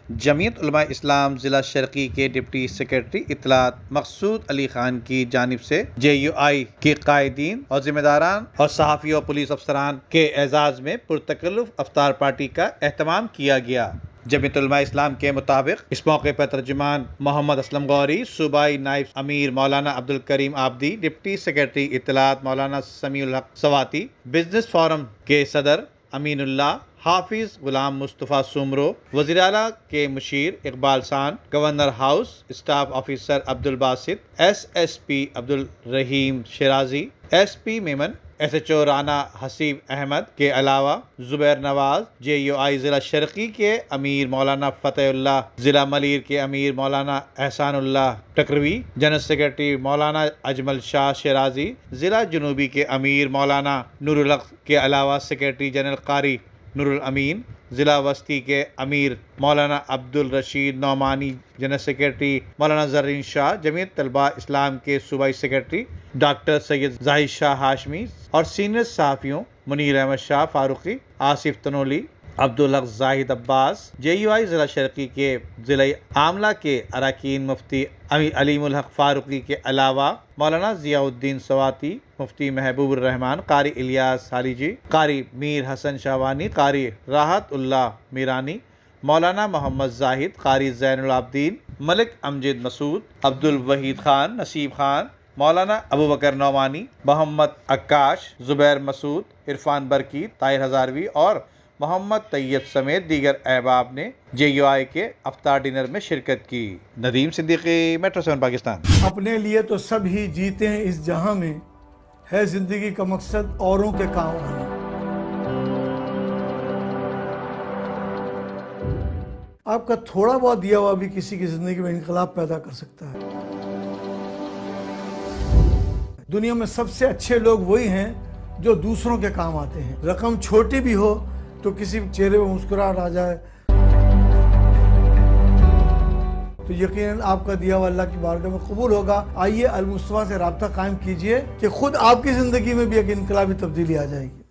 जमीयत उलमा इस्लाम जिला शर्की के deputy secretary इत्तलात मकसूद अली खान की जानिब से JUI के कायदीन और जिम्मेदारान और सहाफ़ी और पुलिस अफसरान के एजाज़ में पुरतकल्लुफ़ अफ्तार पार्टी का एहतमाम किया गया। जमीयत उलमा इस्लाम के मुताबिक इस मौके पर तर्जुमान मोहम्मद असलम गौरी, सूबाई नायब अमीर मौलाना अब्दुल करीम आबदी, डिप्टी सेक्रेटरी इत्तलात मौलाना समीउल हक सवाती, बिजनेस फोरम के सदर अमीनुल्लाह, हाफिज गुलाम मुस्तफ़ा सुमरो, वज़ीर आला के Mushir Iqbal San, governor house staff officer Abdul Basit, SSP Abdul Rahim Shirazi, SP Memon, SHO Rana Haseeb Ahmed के अलावा जुबैर नवाज, JUI जिला शर्की के अमीर मौलाना फ़तेहुल्लाह, जिला मलीर के अमीर मौलाना एहसानुल्लाह टकरवी, जनरल सेक्रेटरी मौलाना अजमल शाह शिराजी, जिला जुनूबी के अमीर मौलाना नूरुल हक के अलावा सेक्रेटरी जनरल कारी नूरुल अमीन, जिला वस्ती के अमीर मौलाना अब्दुल रशीद नौमानी, जनरल सेक्रेटरी मौलाना जर्रीन शाह, जमीयत तलबा इस्लाम के सूबाई सेक्रेटरी डॉक्टर सैयद जाहिद शाह हाशमी और सीनियर सहाफ़ियों मुनीर अहमद शाह फारूकी, आसिफ तनोली, अब्दुल हक जाहिद अब्बास, JUI जिला शर्की के जिला आमला के अरकान मुफ्ती अलीमुल हक फारूकी के अलावा मौलाना ज़ियाउद्दीन सवाती, मुफ्ती महबूबुर रहमान, कारी इलियास हालीजी, कारी मीर हसन शाहवानी, कारी राहत उल्लाह मीरानी, मौलाना मोहम्मद जाहिद, कारी ज़ैनुल आबदीन, मलिक अमजद मसूद, अब्दुल वहीद खान, नसीब खान, मौलाना अबू बकर नौमानी, मोहम्मद अक्काश, जुबैर मसूद, इरफान बरकी, ताहिर हज़ारवी और मोहम्मद तैयब समेत दीगर अहबाब ने JUI के अफ्तार डिनर में शिरकत की। नदीम सिद्दीकी, मेट्रो 7 पाकिस्तान। अपने लिए तो सब ही जीते हैं इस जहां में, है जिंदगी का मकसद औरों के काम आना। आपका थोड़ा बहुत दिया हुआ भी किसी की जिंदगी में इनकलाब पैदा कर सकता है। दुनिया में सबसे अच्छे लोग वही हैं जो दूसरों के काम आते हैं। रकम छोटी भी हो तो किसी चेहरे पर मुस्कुराहट आ जाए तो यकीनन आपका दिया हुआ अल्लाह की बारगाह में कबूल होगा। आइए अल मुस्तफा से राब्ता कायम कीजिए कि खुद आपकी जिंदगी में भी एक इनकलाबी तब्दीली आ जाएगी।